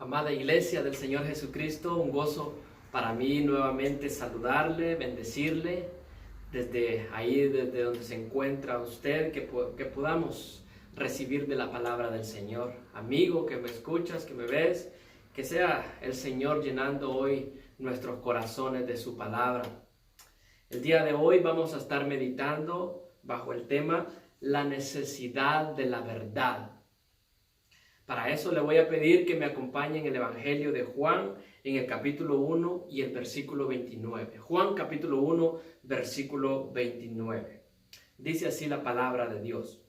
Amada Iglesia del Señor Jesucristo, un gozo para mí nuevamente saludarle, bendecirle desde ahí, desde donde se encuentra usted, que podamos recibir de la palabra del Señor. Amigo que me escuchas, que me ves, que sea el Señor llenando hoy nuestros corazones de su palabra. El día de hoy vamos a estar meditando bajo el tema la necesidad de la verdad. Para eso le voy a pedir que me acompañe en el Evangelio de Juan, en el capítulo 1 y el versículo 29. Juan capítulo 1, versículo 29. Dice así la palabra de Dios.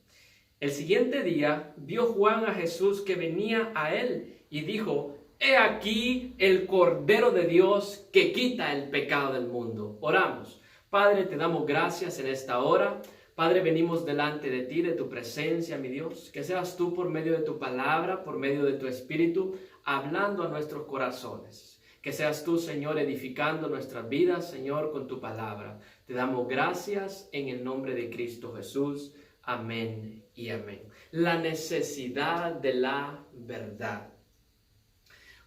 El siguiente día vio Juan a Jesús que venía a él y dijo: He aquí el Cordero de Dios que quita el pecado del mundo. Oramos. Padre, te damos gracias en esta hora. Padre, venimos delante de ti, de tu presencia, mi Dios, que seas tú por medio de tu palabra, por medio de tu espíritu, hablando a nuestros corazones. Que seas tú, Señor, edificando nuestras vidas, Señor, con tu palabra. Te damos gracias en el nombre de Cristo Jesús. Amén y amén. La necesidad de la verdad.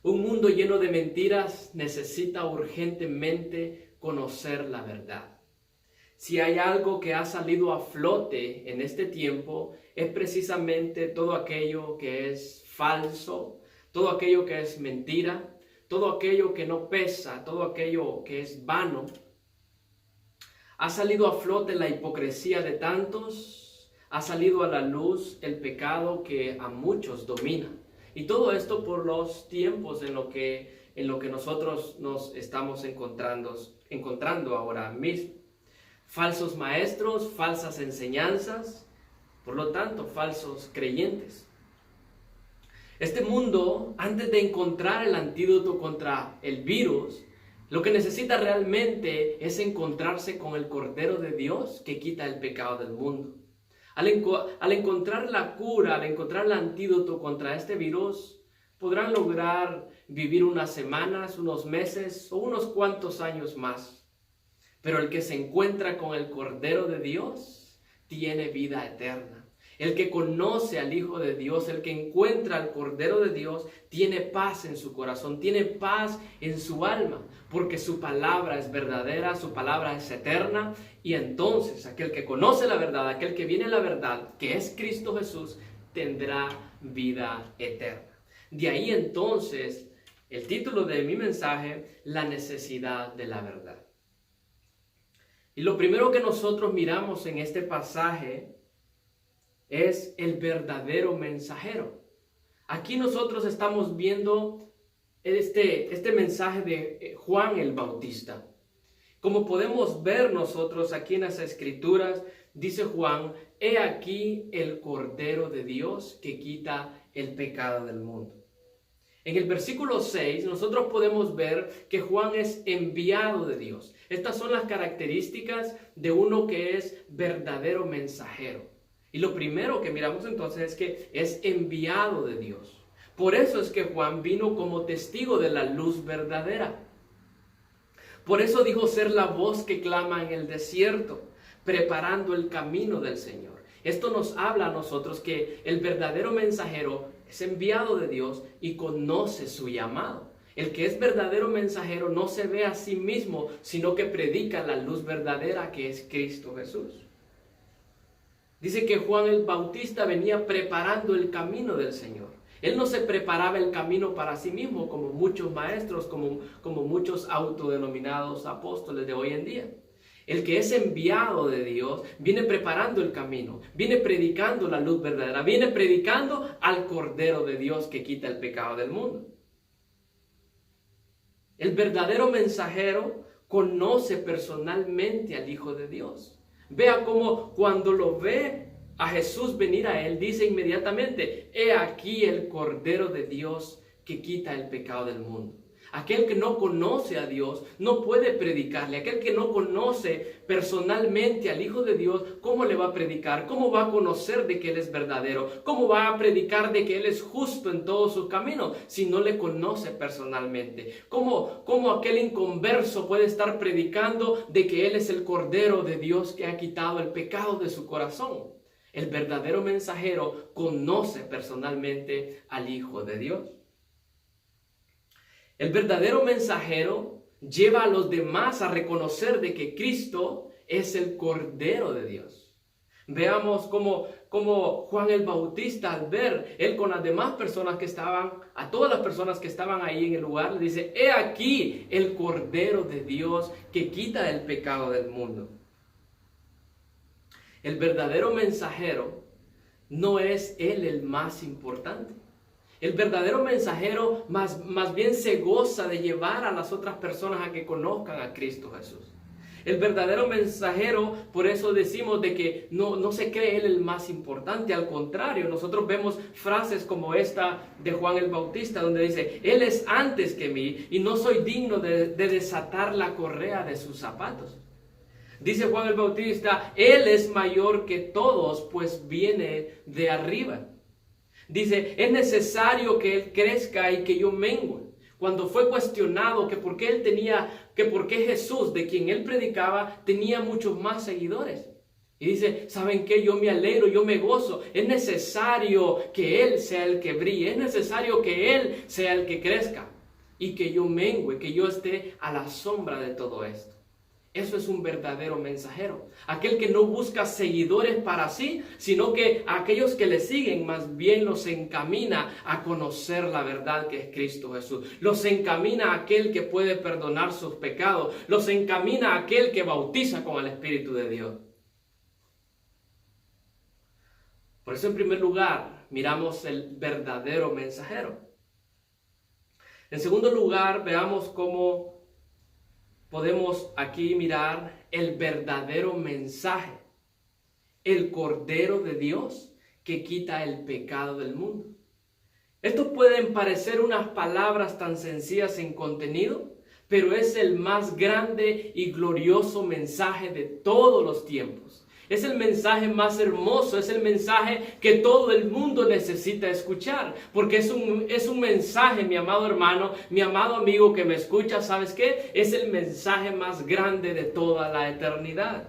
Un mundo lleno de mentiras necesita urgentemente conocer la verdad. Si hay algo que ha salido a flote en este tiempo, es precisamente todo aquello que es falso, todo aquello que es mentira, todo aquello que no pesa, todo aquello que es vano. Ha salido a flote la hipocresía de tantos, ha salido a la luz el pecado que a muchos domina. Y todo esto por los tiempos en lo que nosotros nos estamos encontrando ahora mismo. Falsos maestros, falsas enseñanzas, por lo tanto, falsos creyentes. Este mundo, antes de encontrar el antídoto contra el virus, lo que necesita realmente es encontrarse con el Cordero de Dios que quita el pecado del mundo. Al encontrar la cura, al encontrar el antídoto contra este virus, podrán lograr vivir unas semanas, unos meses o unos cuantos años más. Pero el que se encuentra con el Cordero de Dios tiene vida eterna. El que conoce al Hijo de Dios, el que encuentra al Cordero de Dios, tiene paz en su corazón, tiene paz en su alma, porque su palabra es verdadera, su palabra es eterna, y entonces aquel que conoce la verdad, aquel que viene a la verdad, que es Cristo Jesús, tendrá vida eterna. De ahí entonces el título de mi mensaje, la necesidad de la verdad. Y lo primero que nosotros miramos en este pasaje es el verdadero mensajero. Aquí nosotros estamos viendo este mensaje de Juan el Bautista. Como podemos ver nosotros aquí en las Escrituras, dice Juan: He aquí el Cordero de Dios que quita el pecado del mundo. En el versículo 6 nosotros podemos ver que Juan es enviado de Dios. Estas son las características de uno que es verdadero mensajero. Y lo primero que miramos entonces es que es enviado de Dios. Por eso es que Juan vino como testigo de la luz verdadera. Por eso dijo ser la voz que clama en el desierto, preparando el camino del Señor. Esto nos habla a nosotros que el verdadero mensajero es enviado de Dios y conoce su llamado. El que es verdadero mensajero no se ve a sí mismo, sino que predica la luz verdadera que es Cristo Jesús. Dice que Juan el Bautista venía preparando el camino del Señor. Él no se preparaba el camino para sí mismo como muchos maestros, como muchos autodenominados apóstoles de hoy en día. El que es enviado de Dios viene preparando el camino, viene predicando la luz verdadera, viene predicando al Cordero de Dios que quita el pecado del mundo. El verdadero mensajero conoce personalmente al Hijo de Dios. Vea cómo cuando lo ve a Jesús venir a él, dice inmediatamente: He aquí el Cordero de Dios que quita el pecado del mundo. Aquel que no conoce a Dios no puede predicarle. Aquel que no conoce personalmente al Hijo de Dios, ¿cómo le va a predicar? ¿Cómo va a conocer de que Él es verdadero? ¿Cómo va a predicar de que Él es justo en todos sus caminos si no le conoce personalmente? ¿Cómo aquel inconverso puede estar predicando de que Él es el Cordero de Dios que ha quitado el pecado de su corazón? El verdadero mensajero conoce personalmente al Hijo de Dios. El verdadero mensajero lleva a los demás a reconocer de que Cristo es el Cordero de Dios. Veamos cómo Juan el Bautista, al ver él con las demás personas que estaban, a todas las personas que estaban ahí en el lugar, le dice: he aquí el Cordero de Dios que quita el pecado del mundo. El verdadero mensajero no es él el más importante. El verdadero mensajero más bien se goza de llevar a las otras personas a que conozcan a Cristo Jesús. El verdadero mensajero, por eso decimos de que no se cree él el más importante. Al contrario, nosotros vemos frases como esta de Juan el Bautista, donde dice: él es antes que mí y no soy digno de desatar la correa de sus zapatos. Dice Juan el Bautista: él es mayor que todos, pues viene de arriba. Dice: es necesario que él crezca y que yo mengue. Cuando fue cuestionado que por qué Jesús, de quien él predicaba, tenía muchos más seguidores. Y dice: ¿saben qué? Yo me alegro, yo me gozo. Es necesario que él sea el que brille. Es necesario que él sea el que crezca. Y que yo mengue, que yo esté a la sombra de todo esto. Eso es un verdadero mensajero. Aquel que no busca seguidores para sí, sino que a aquellos que le siguen más bien los encamina a conocer la verdad que es Cristo Jesús. Los encamina a aquel que puede perdonar sus pecados. Los encamina a aquel que bautiza con el Espíritu de Dios. Por eso, en primer lugar, miramos el verdadero mensajero. En segundo lugar, veamos cómo podemos aquí mirar el verdadero mensaje, el Cordero de Dios que quita el pecado del mundo. Estos pueden parecer unas palabras tan sencillas en contenido, pero es el más grande y glorioso mensaje de todos los tiempos. Es el mensaje más hermoso, es el mensaje que todo el mundo necesita escuchar, porque es un mensaje, mi amado hermano, mi amado amigo que me escucha, ¿sabes qué? Es el mensaje más grande de toda la eternidad.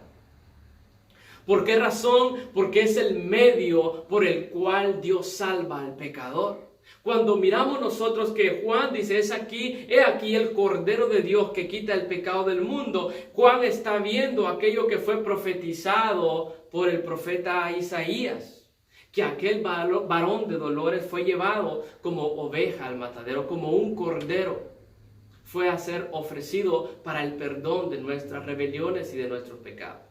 ¿Por qué razón? Porque es el medio por el cual Dios salva al pecador. Cuando miramos nosotros que Juan dice: he aquí el Cordero de Dios que quita el pecado del mundo. Juan está viendo aquello que fue profetizado por el profeta Isaías, que aquel varón de dolores fue llevado como oveja al matadero, como un cordero. Fue a ser ofrecido para el perdón de nuestras rebeliones y de nuestros pecados.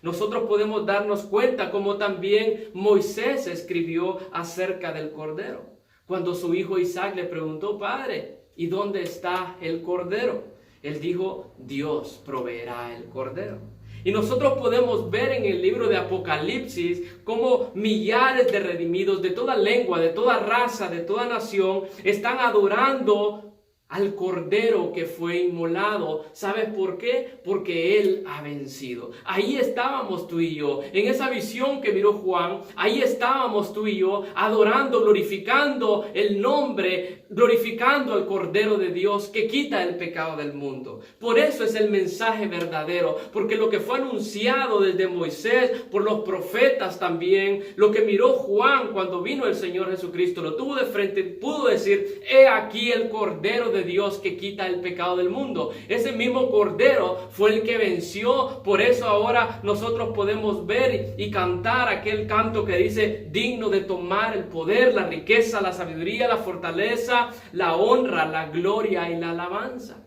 Nosotros podemos darnos cuenta como también Moisés escribió acerca del cordero. Cuando su hijo Isaac le preguntó: Padre, ¿y dónde está el cordero? Él dijo: Dios proveerá el cordero. Y nosotros podemos ver en el libro de Apocalipsis cómo millares de redimidos de toda lengua, de toda raza, de toda nación están adorando al Cordero que fue inmolado. ¿Sabes por qué? Porque Él ha vencido. Ahí estábamos tú y yo, en esa visión que miró Juan. Ahí estábamos tú y yo, adorando, glorificando el nombre, glorificando al Cordero de Dios que quita el pecado del mundo. Por eso es el mensaje verdadero, porque lo que fue anunciado desde Moisés, por los profetas también, lo que miró Juan cuando vino el Señor Jesucristo, lo tuvo de frente, pudo decir: he aquí el Cordero de Dios que quita el pecado del mundo. Ese mismo Cordero fue el que venció. Por eso ahora nosotros podemos ver y cantar aquel canto que dice: digno de tomar el poder, la riqueza, la sabiduría, la fortaleza, la honra, la gloria y la alabanza.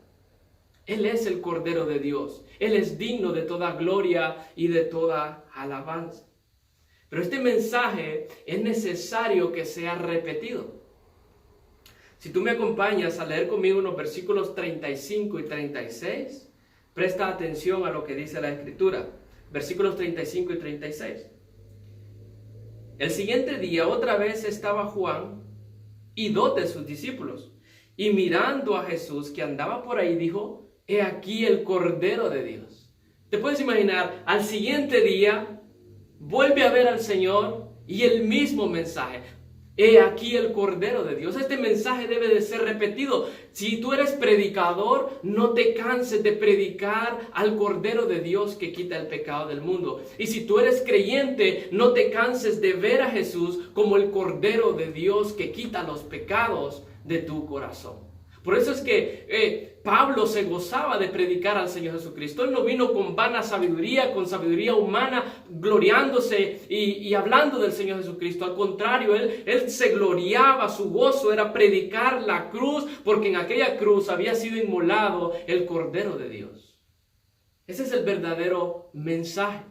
Él es el Cordero de Dios. Él es digno de toda gloria y de toda alabanza. Pero este mensaje es necesario que sea repetido. Si tú me acompañas a leer conmigo los versículos 35 y 36, presta atención a lo que dice la Escritura. Versículos 35 y 36. El siguiente día otra vez estaba Juan y 2 de sus discípulos. Y mirando a Jesús que andaba por ahí, dijo: he aquí el Cordero de Dios. ¿Te puedes imaginar? Al siguiente día vuelve a ver al Señor y el mismo mensaje: he aquí el Cordero de Dios. Este mensaje debe de ser repetido. Si tú eres predicador, no te canses de predicar al Cordero de Dios que quita el pecado del mundo. Y si tú eres creyente, no te canses de ver a Jesús como el Cordero de Dios que quita los pecados de tu corazón. Por eso es que Pablo se gozaba de predicar al Señor Jesucristo. Él no vino con vana sabiduría, con sabiduría humana, gloriándose y hablando del Señor Jesucristo. Al contrario, él se gloriaba, su gozo era predicar la cruz, porque en aquella cruz había sido inmolado el Cordero de Dios. Ese es el verdadero mensaje.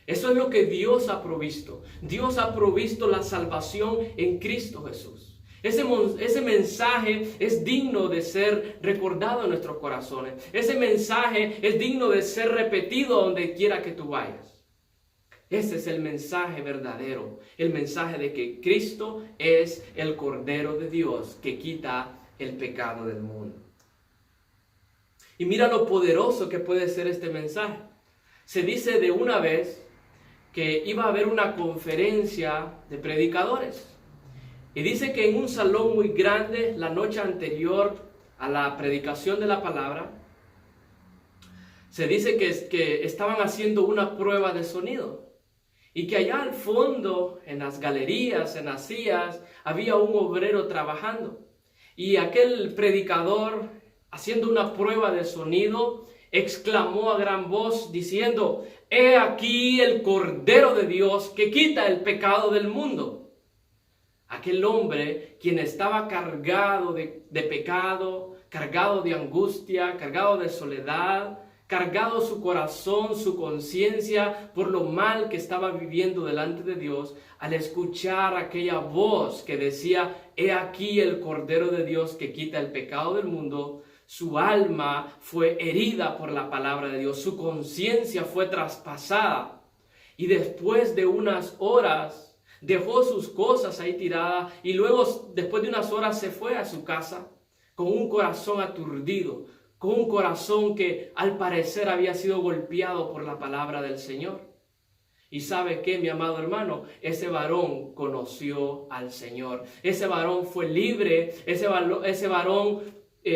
Eso es lo que Dios ha provisto. Dios ha provisto la salvación en Cristo Jesús. Ese mensaje es digno de ser recordado en nuestros corazones. Ese mensaje es digno de ser repetido donde quiera que tú vayas. Ese es el mensaje verdadero. El mensaje de que Cristo es el Cordero de Dios que quita el pecado del mundo. Y mira lo poderoso que puede ser este mensaje. Se dice de una vez que iba a haber una conferencia de predicadores. Y dice que en un salón muy grande, la noche anterior a la predicación de la palabra, se dice que estaban haciendo una prueba de sonido. Y que allá al fondo, en las galerías, en las sillas, había un obrero trabajando. Y aquel predicador, haciendo una prueba de sonido, exclamó a gran voz diciendo: «He aquí el Cordero de Dios que quita el pecado del mundo». Aquel hombre, quien estaba cargado de pecado, cargado de angustia, cargado de soledad, cargado su corazón, su conciencia por lo mal que estaba viviendo delante de Dios, al escuchar aquella voz que decía: «He aquí el Cordero de Dios que quita el pecado del mundo», su alma fue herida por la palabra de Dios, su conciencia fue traspasada. Y después de unas horas dejó sus cosas ahí tiradas y luego, después de unas horas, se fue a su casa con un corazón aturdido, con un corazón que al parecer había sido golpeado por la palabra del Señor. Y ¿sabe qué, mi amado hermano? Ese varón conoció al Señor. Ese varón fue libre, ese varón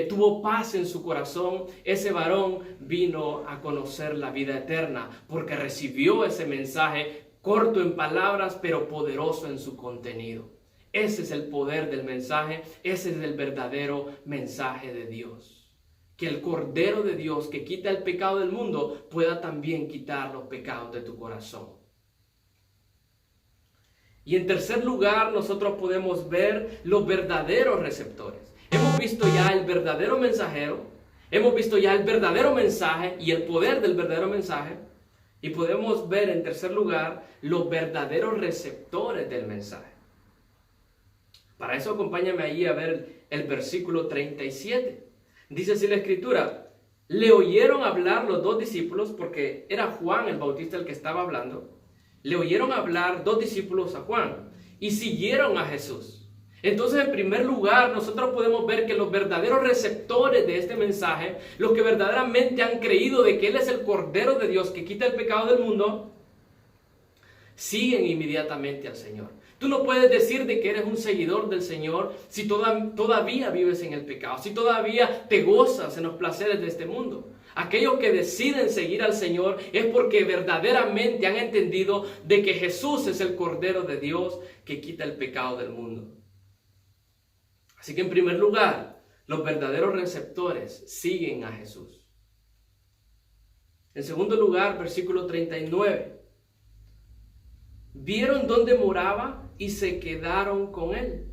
tuvo paz en su corazón. Ese varón vino a conocer la vida eterna porque recibió ese mensaje corto en palabras, pero poderoso en su contenido. Ese es el poder del mensaje, ese es el verdadero mensaje de Dios. Que el Cordero de Dios que quita el pecado del mundo pueda también quitar los pecados de tu corazón. Y en tercer lugar, nosotros podemos ver los verdaderos receptores. Hemos visto ya el verdadero mensajero, hemos visto ya el verdadero mensaje y el poder del verdadero mensaje. Y podemos ver en tercer lugar los verdaderos receptores del mensaje. Para eso acompáñame allí a ver el versículo 37. Dice así la escritura: le oyeron hablar los dos discípulos, porque era Juan el Bautista el que estaba hablando. Le oyeron hablar dos discípulos a Juan y siguieron a Jesús. Entonces, en primer lugar, nosotros podemos ver que los verdaderos receptores de este mensaje, los que verdaderamente han creído de que Él es el Cordero de Dios que quita el pecado del mundo, siguen inmediatamente al Señor. Tú no puedes decir de que eres un seguidor del Señor si todavía vives en el pecado, si todavía te gozas en los placeres de este mundo. Aquellos que deciden seguir al Señor es porque verdaderamente han entendido de que Jesús es el Cordero de Dios que quita el pecado del mundo. Así que en primer lugar, los verdaderos receptores siguen a Jesús. En segundo lugar, versículo 39. Vieron dónde moraba y se quedaron con él.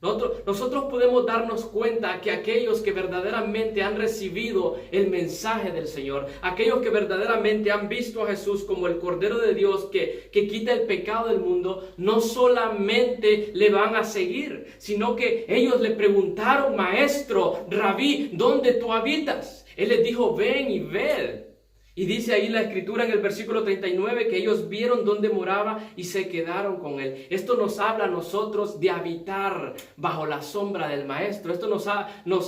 Nosotros podemos darnos cuenta que aquellos que verdaderamente han recibido el mensaje del Señor, aquellos que verdaderamente han visto a Jesús como el Cordero de Dios que quita el pecado del mundo, no solamente le van a seguir, sino que ellos le preguntaron: Maestro, Rabí, ¿dónde tú habitas? Él les dijo: ven y ved. Y dice ahí la escritura en el versículo 39 que ellos vieron dónde moraba y se quedaron con él. Esto nos habla a nosotros de habitar bajo la sombra del Maestro. Esto nos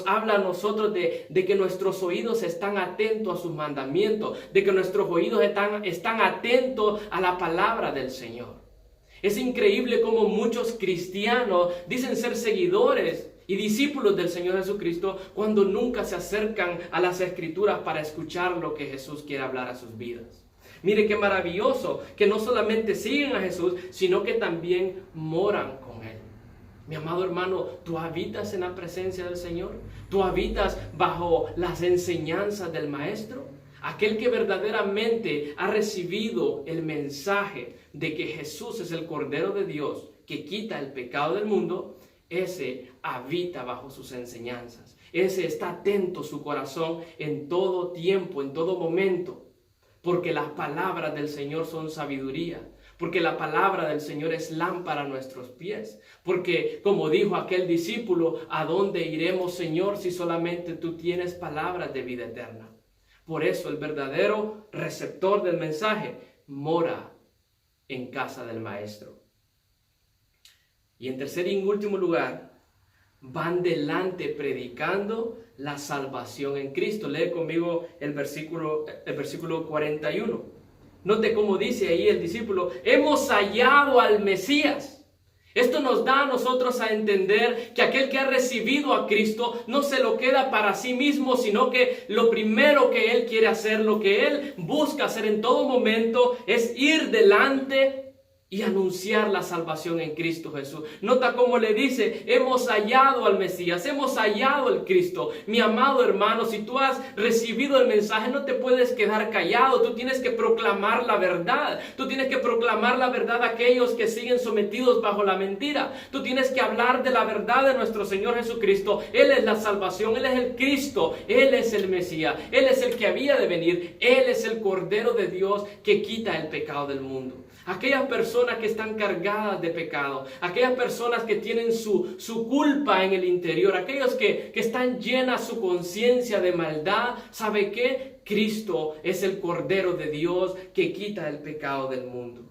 habla a nosotros de que nuestros oídos están atentos a sus mandamientos, de que nuestros oídos están atentos a la palabra del Señor. Es increíble cómo muchos cristianos dicen ser seguidores y discípulos del Señor Jesucristo cuando nunca se acercan a las Escrituras para escuchar lo que Jesús quiere hablar a sus vidas. Mire qué maravilloso que no solamente siguen a Jesús, sino que también moran con Él. Mi amado hermano, ¿tú habitas en la presencia del Señor? ¿Tú habitas bajo las enseñanzas del Maestro? Aquel que verdaderamente ha recibido el mensaje de que Jesús es el Cordero de Dios que quita el pecado del mundo, ese habita bajo sus enseñanzas. Ese está atento su corazón en todo tiempo, en todo momento, porque las palabras del Señor son sabiduría. Porque la palabra del Señor es lámpara a nuestros pies. Porque, como dijo aquel discípulo, ¿a dónde iremos, Señor, si solamente tú tienes palabras de vida eterna? Por eso el verdadero receptor del mensaje mora en casa del Maestro. Y en tercer y último lugar, van delante predicando la salvación en Cristo. Lee conmigo el versículo 41. Note cómo dice ahí el discípulo: hemos hallado al Mesías. Esto nos da a nosotros a entender que aquel que ha recibido a Cristo no se lo queda para sí mismo, sino que lo primero que él quiere hacer, lo que él busca hacer en todo momento, es ir delante y anunciar la salvación en Cristo Jesús. Nota cómo le dice: hemos hallado al Mesías, hemos hallado al Cristo. Mi amado hermano, si tú has recibido el mensaje, no te puedes quedar callado. Tú tienes que proclamar la verdad. Tú tienes que proclamar la verdad a aquellos que siguen sometidos bajo la mentira. Tú tienes que hablar de la verdad de nuestro Señor Jesucristo. Él es la salvación, Él es el Cristo, Él es el Mesías, Él es el que había de venir, Él es el Cordero de Dios que quita el pecado del mundo. Aquellas personas que están cargadas de pecado, aquellas personas que tienen su culpa en el interior, aquellos que están llenas su conciencia de maldad, ¿sabe qué? Cristo es el Cordero de Dios que quita el pecado del mundo.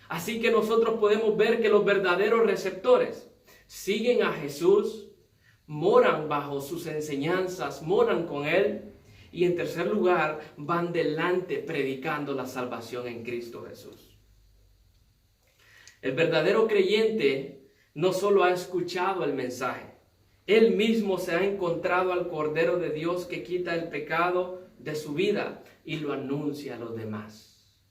Así que nosotros podemos ver que los verdaderos receptores siguen a Jesús, moran bajo sus enseñanzas, moran con Él, y en tercer lugar van delante predicando la salvación en Cristo Jesús. El verdadero creyente no solo ha escuchado el mensaje, él mismo se ha encontrado al Cordero de Dios que quita el pecado de su vida y lo anuncia a los demás.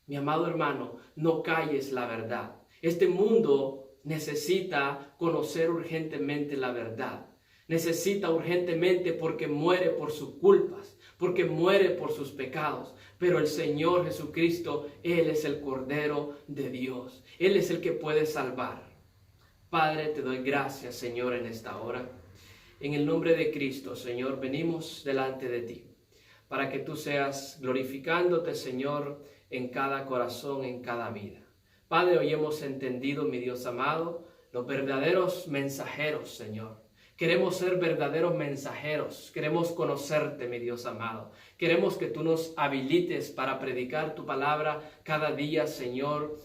Mi amado hermano, no calles la verdad. Este mundo necesita conocer urgentemente la verdad. Necesita urgentemente porque muere por sus culpas, porque muere por sus pecados. Pero el Señor Jesucristo, Él es el Cordero de Dios. Él es el que puede salvar. Padre, te doy gracias, Señor, en esta hora. En el nombre de Cristo, Señor, venimos delante de ti, para que tú seas glorificándote, Señor, en cada corazón, en cada vida. Padre, hoy hemos entendido, mi Dios amado, los verdaderos mensajeros, Señor. Queremos ser verdaderos mensajeros. Queremos conocerte, mi Dios amado. Queremos que tú nos habilites para predicar tu palabra cada día, Señor,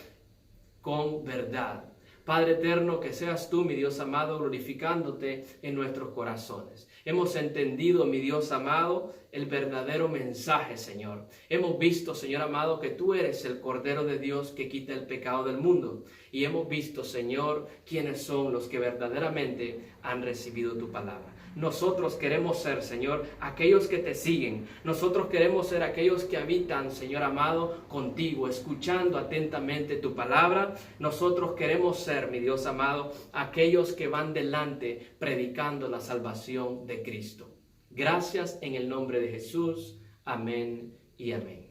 con verdad. Padre eterno, que seas tú, mi Dios amado, glorificándote en nuestros corazones. Hemos entendido, mi Dios amado, el verdadero mensaje, Señor. Hemos visto, Señor amado, que tú eres el Cordero de Dios que quita el pecado del mundo. Y hemos visto, Señor, quiénes son los que verdaderamente han recibido tu palabra. Nosotros queremos ser, Señor, aquellos que te siguen. Nosotros queremos ser aquellos que habitan, Señor amado, contigo, escuchando atentamente tu palabra. Nosotros queremos ser, mi Dios amado, aquellos que van delante predicando la salvación de Cristo. Gracias en el nombre de Jesús. Amén y amén.